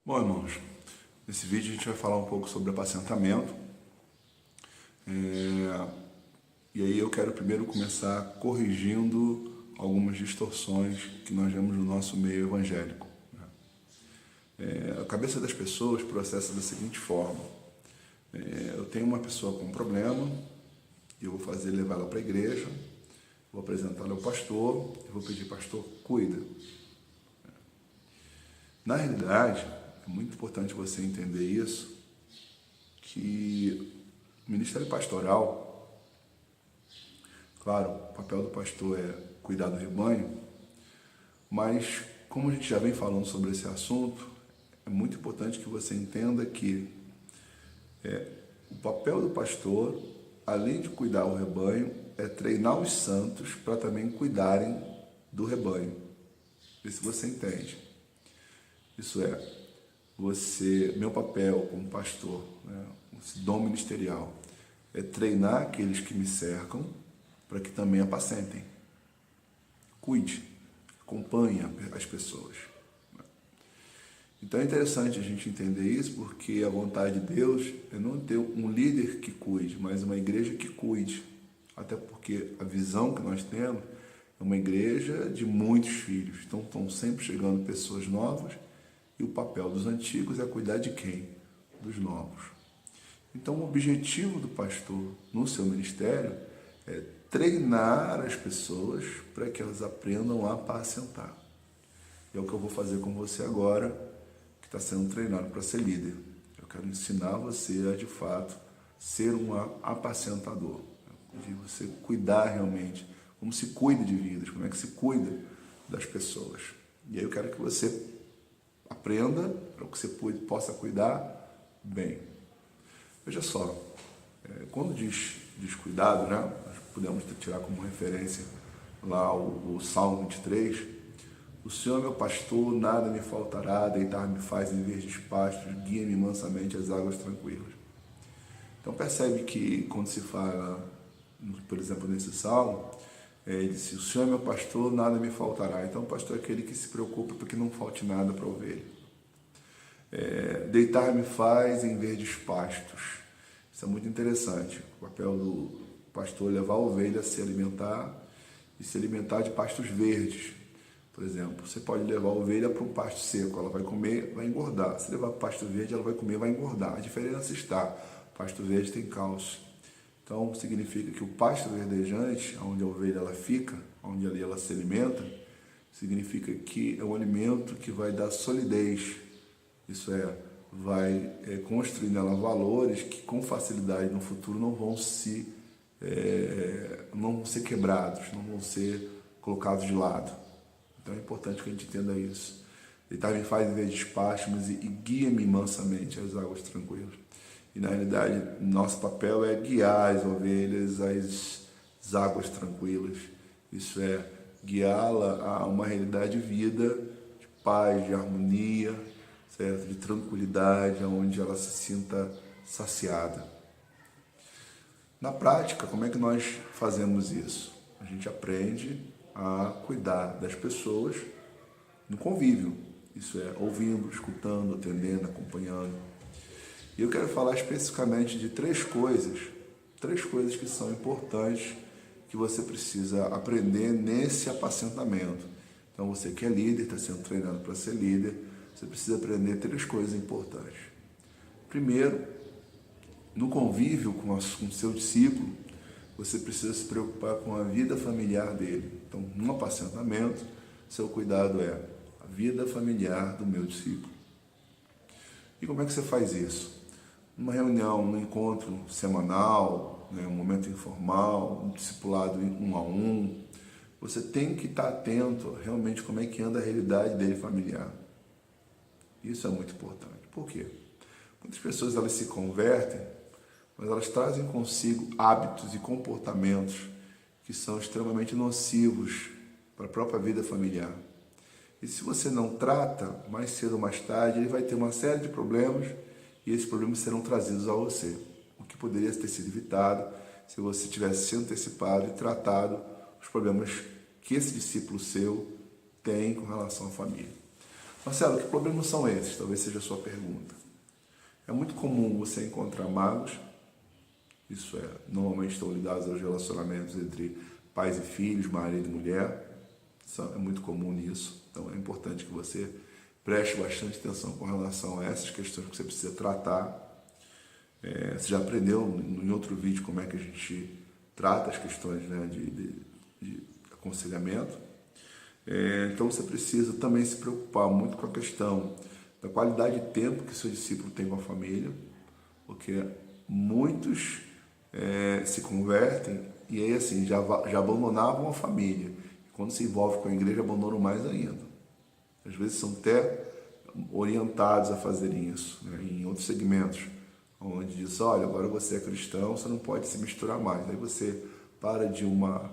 Bom, irmãos, nesse vídeo a gente vai falar um pouco sobre apacentamento. E aí eu quero primeiro começar corrigindo algumas distorções que nós vemos no nosso meio evangélico. A cabeça das pessoas processa da seguinte forma: eu tenho uma pessoa com um problema, eu vou levá-la para a igreja, vou apresentá-la ao pastor, eu vou pedir: pastor, cuida. Na realidade, é muito importante você entender isso, que o ministério pastoral, claro, o papel do pastor é cuidar do rebanho, mas como a gente já vem falando sobre esse assunto, é muito importante que você entenda que o papel do pastor, além de cuidar do rebanho, é treinar os santos para também cuidarem do rebanho. Vê se você entende. Isso é, meu papel como pastor, esse dom ministerial, é treinar aqueles que me cercam para que também apacentem. Cuide, acompanhe as pessoas. Então é interessante a gente entender isso, porque a vontade de Deus é não ter um líder que cuide, mas uma igreja que cuide. Até porque a visão que nós temos é uma igreja de muitos filhos. Então estão sempre chegando pessoas novas e o papel dos antigos é cuidar de quem? Dos novos. Então o objetivo do pastor no seu ministério é treinar as pessoas para que elas aprendam a apacentar. E é o que eu vou fazer com você agora, que está sendo treinado para ser líder. Eu quero ensinar você a, de fato, ser um apacentador. De você cuidar realmente, como se cuida de vidas, como é que se cuida das pessoas. E aí eu quero que você aprenda para que você possa cuidar bem. Veja só, quando diz cuidado, nós podemos tirar como referência lá o Salmo 23, o Senhor é meu pastor, nada me faltará, deitar-me faz em verdes pastos, guia-me mansamente às águas tranquilas. Então percebe que quando se fala, por exemplo, nesse Salmo, ele diz: o Senhor é meu pastor, nada me faltará. Então o pastor é aquele que se preocupa para que não falte nada para a ovelha. Deitar-me faz em verdes pastos. Isso é muito interessante. O papel do pastor é levar a ovelha a se alimentar e se alimentar de pastos verdes. Por exemplo, você pode levar a ovelha para um pasto seco, ela vai comer, vai engordar. Se levar para o pasto verde, ela vai comer, vai engordar. A diferença está: o pasto verde tem cálcio. Então, significa que o pasto verdejante, onde a ovelha ela fica, onde ali ela se alimenta, significa que é um alimento que vai dar solidez. Isso é, vai construir nela valores que com facilidade no futuro não vão ser quebrados, não vão ser colocados de lado. Então é importante que a gente entenda isso. Deitar-me faz em vez de pastos e guia-me mansamente às águas tranquilas. E na realidade, nosso papel é guiar as ovelhas às águas tranquilas. Isso é, guiá-la a uma realidade de vida, de paz, de harmonia, certo? De tranquilidade, onde ela se sinta saciada. Na prática, como é que nós fazemos isso? A gente aprende a cuidar das pessoas no convívio. Isso é, ouvindo, escutando, atendendo, acompanhando. E eu quero falar especificamente de três coisas que são importantes, que você precisa aprender nesse apacentamento. Então você que é líder, está sendo treinado para ser líder, você precisa aprender três coisas importantes. Primeiro, no convívio com o seu discípulo, você precisa se preocupar com a vida familiar dele. Então, no apacentamento, seu cuidado é a vida familiar do meu discípulo. E como é que você faz isso? Numa reunião, num encontro semanal, um momento informal, um discipulado 1 a 1, você tem que estar atento realmente como é que anda a realidade dele familiar. Isso é muito importante. Por quê? Muitas pessoas elas se convertem, mas elas trazem consigo hábitos e comportamentos que são extremamente nocivos para a própria vida familiar. E se você não trata, mais cedo ou mais tarde, ele vai ter uma série de problemas e esses problemas serão trazidos a você. O que poderia ter sido evitado se você tivesse se antecipado e tratado os problemas que esse discípulo seu tem com relação à família. Marcelo, que problemas são esses? Talvez seja a sua pergunta. É muito comum você encontrar magos, isso é, normalmente estão ligados aos relacionamentos entre pais e filhos, marido e mulher, é muito comum nisso. Então é importante que você preste bastante atenção com relação a essas questões que você precisa tratar. Você já aprendeu em outro vídeo como é que a gente trata as questões, né, de aconselhamento. Então você precisa também se preocupar muito com a questão da qualidade de tempo que seu discípulo tem com a família, porque muitos se convertem e aí assim já abandonavam a família. Quando se envolve com a igreja, abandonam mais ainda. Às vezes são até orientados a fazerem isso, né, em outros segmentos, onde diz, olha, agora você é cristão, você não pode se misturar mais. Aí você para de uma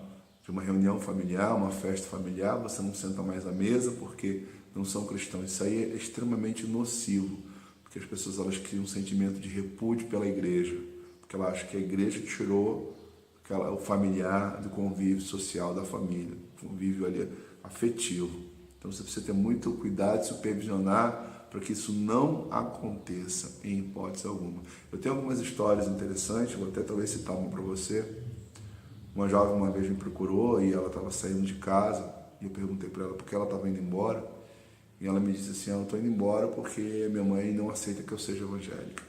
reunião familiar, uma festa familiar, você não senta mais à mesa porque não são cristãos. Isso aí é extremamente nocivo, porque as pessoas elas criam um sentimento de repúdio pela igreja, porque ela acha que a igreja tirou o familiar do convívio social da família, convívio ali afetivo. Então você precisa ter muito cuidado e supervisionar para que isso não aconteça em hipótese alguma. Eu tenho algumas histórias interessantes, vou até talvez citar uma para você. Uma jovem uma vez me procurou e ela estava saindo de casa e eu perguntei para ela por que ela estava indo embora e ela me disse assim, eu estou indo embora porque minha mãe não aceita que eu seja evangélica.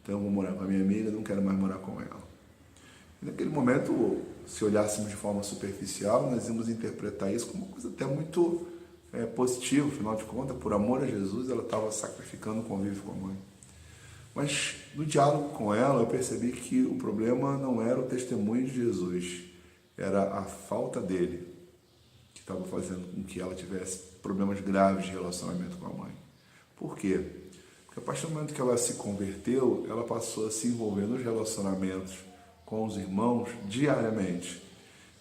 Então eu vou morar com a minha amiga, não quero mais morar com ela. E naquele momento, se olhássemos de forma superficial, nós íamos interpretar isso como uma coisa até muito positiva, afinal de contas, por amor a Jesus, ela estava sacrificando o convívio com a mãe. Mas no diálogo com ela, eu percebi que o problema não era o testemunho de Jesus, era a falta dele, que estava fazendo com que ela tivesse problemas graves de relacionamento com a mãe. Por quê? Porque a partir do momento que ela se converteu, ela passou a se envolver nos relacionamentos com os irmãos diariamente.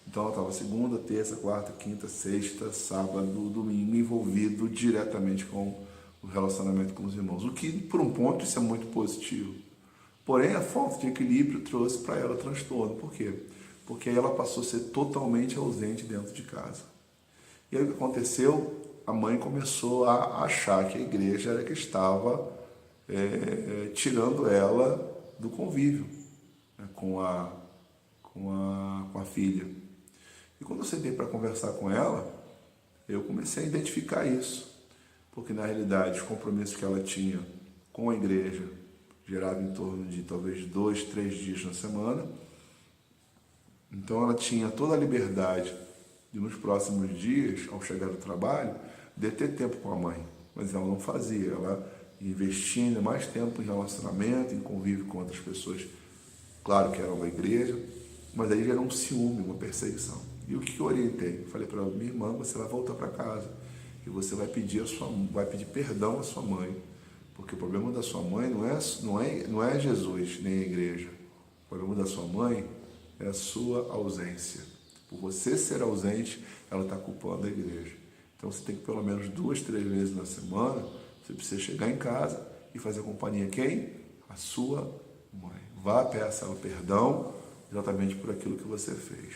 Então ela estava segunda, terça, quarta, quinta, sexta, sábado, domingo, envolvido diretamente com o relacionamento com os irmãos. O que, por um ponto, isso é muito positivo. Porém, a falta de equilíbrio trouxe para ela transtorno. Por quê? Porque aí ela passou a ser totalmente ausente dentro de casa. E aí o que aconteceu? A mãe começou a achar que a igreja era que estava tirando ela do convívio, né, com a filha. E quando eu sentei para conversar com ela, eu comecei a identificar isso. Porque, na realidade, os compromissos que ela tinha com a igreja geravam em torno de, talvez, 2, 3 dias na semana. Então, ela tinha toda a liberdade de, nos próximos dias, ao chegar do trabalho, de ter tempo com a mãe. Mas ela não fazia. Ela investia ainda mais tempo em relacionamento, em convívio com outras pessoas, claro que eram da igreja, mas aí gerou um ciúme, uma perseguição. E o que eu orientei? Falei para ela, minha irmã, você vai voltar para casa e você vai pedir perdão à sua mãe, porque o problema da sua mãe não é Jesus nem a igreja. O problema da sua mãe é a sua ausência. Por você ser ausente, ela está culpando a igreja. Então você tem que pelo menos 2, 3 vezes na semana, você precisa chegar em casa e fazer companhia a quem? A sua mãe. Vá, peça ela perdão exatamente por aquilo que você fez.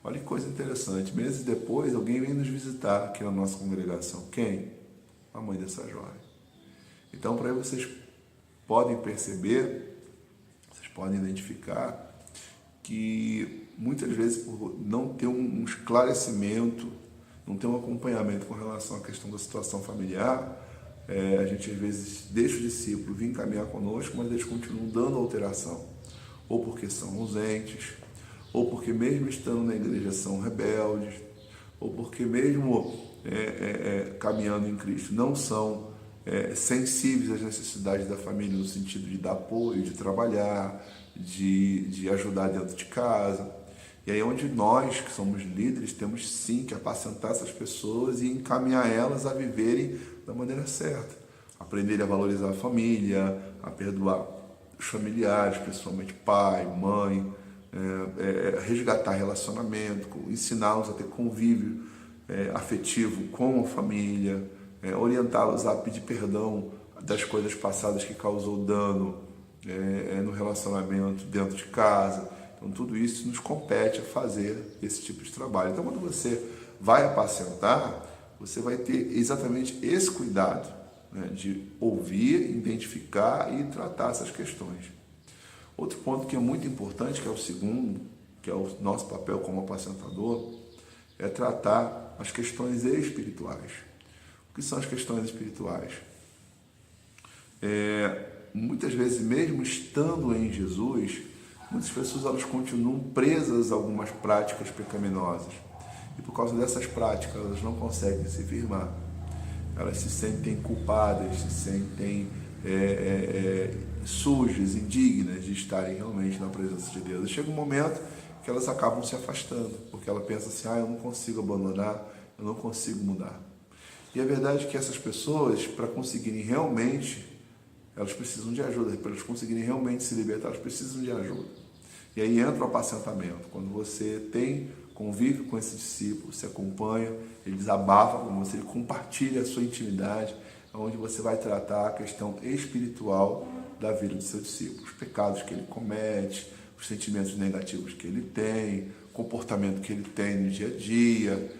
Olha que coisa interessante, meses depois alguém vem nos visitar aqui na nossa congregação. Quem? A mãe dessa jovem. Então, para aí vocês podem perceber, vocês podem identificar que muitas vezes por não ter um esclarecimento, não ter um acompanhamento com relação à questão da situação familiar, a gente às vezes deixa o discípulo vir caminhar conosco, mas eles continuam dando alteração, ou porque são ausentes, ou porque mesmo estando na igreja são rebeldes, ou porque mesmo caminhando em Cristo não são sensíveis às necessidades da família no sentido de dar apoio, de trabalhar, de ajudar dentro de casa. E aí onde nós, que somos líderes, temos sim que apacentar essas pessoas e encaminhar elas a viverem da maneira certa. Aprenderem a valorizar a família, a perdoar os familiares, principalmente pai, mãe, resgatar relacionamento, ensiná-los a ter convívio afetivo com a família, orientá-los a pedir perdão das coisas passadas que causou dano no relacionamento dentro de casa. Então tudo isso nos compete a fazer esse tipo de trabalho. Então quando você vai apacentar, você vai ter exatamente esse cuidado, né, de ouvir, identificar e tratar essas questões. Outro ponto que é muito importante, que é o segundo, que é o nosso papel como apacentador, é tratar as questões espirituais. O que são as questões espirituais? Muitas vezes, mesmo estando em Jesus, muitas pessoas elas continuam presas a algumas práticas pecaminosas. E por causa dessas práticas, elas não conseguem se firmar. Elas se sentem culpadas, se sentem sujas, indignas de estarem realmente na presença de Deus. E chega um momento que elas acabam se afastando, porque ela pensa assim, eu não consigo abandonar, eu não consigo mudar. E a verdade é que essas pessoas, para conseguirem realmente, elas precisam de ajuda, para elas conseguirem realmente se libertar, elas precisam de ajuda. E aí entra o apacentamento, quando você convive com esse discípulo, se acompanha, ele desabafa com você, ele compartilha a sua intimidade, onde você vai tratar a questão espiritual da vida do seu discípulo, os pecados que ele comete, os sentimentos negativos que ele tem, o comportamento que ele tem no dia a dia.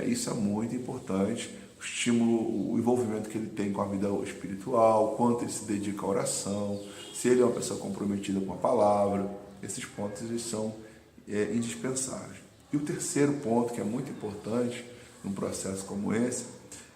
Isso é muito importante, o estímulo, o envolvimento que ele tem com a vida espiritual, quanto ele se dedica à oração, se ele é uma pessoa comprometida com a palavra. Esses pontos eles são indispensáveis. E o terceiro ponto, que é muito importante num processo como esse,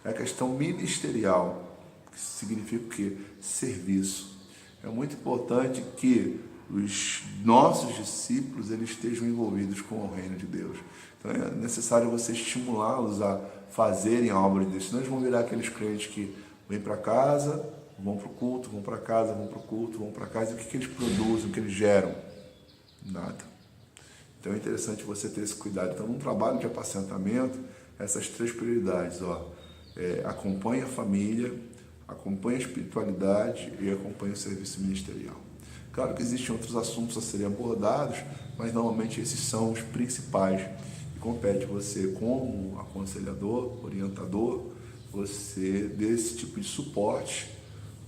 é a questão ministerial, que significa o quê? Serviço. É muito importante que os nossos discípulos eles estejam envolvidos com o reino de Deus. Então é necessário você estimulá-los a fazerem a obra de Deus, senão eles vão virar aqueles crentes que vêm para casa, vão para o culto, vão para casa, vão para o culto, vão para casa, e o que eles produzem, o que eles geram? Nada. Então é interessante você ter esse cuidado. Então, num trabalho de apacentamento, essas três prioridades, acompanha a família, acompanha a espiritualidade e acompanha o serviço ministerial. Claro que existem outros assuntos a serem abordados, mas normalmente esses são os principais. E compete você, como aconselhador, orientador, você dê esse tipo de suporte,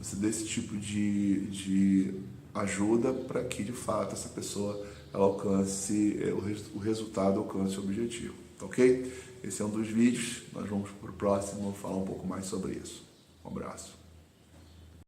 você dê esse tipo de ajuda para que, de fato, essa pessoa ela alcance, o resultado alcance o objetivo. Tá ok? Esse é um dos vídeos. Nós vamos para o próximo falar um pouco mais sobre isso. Um abraço.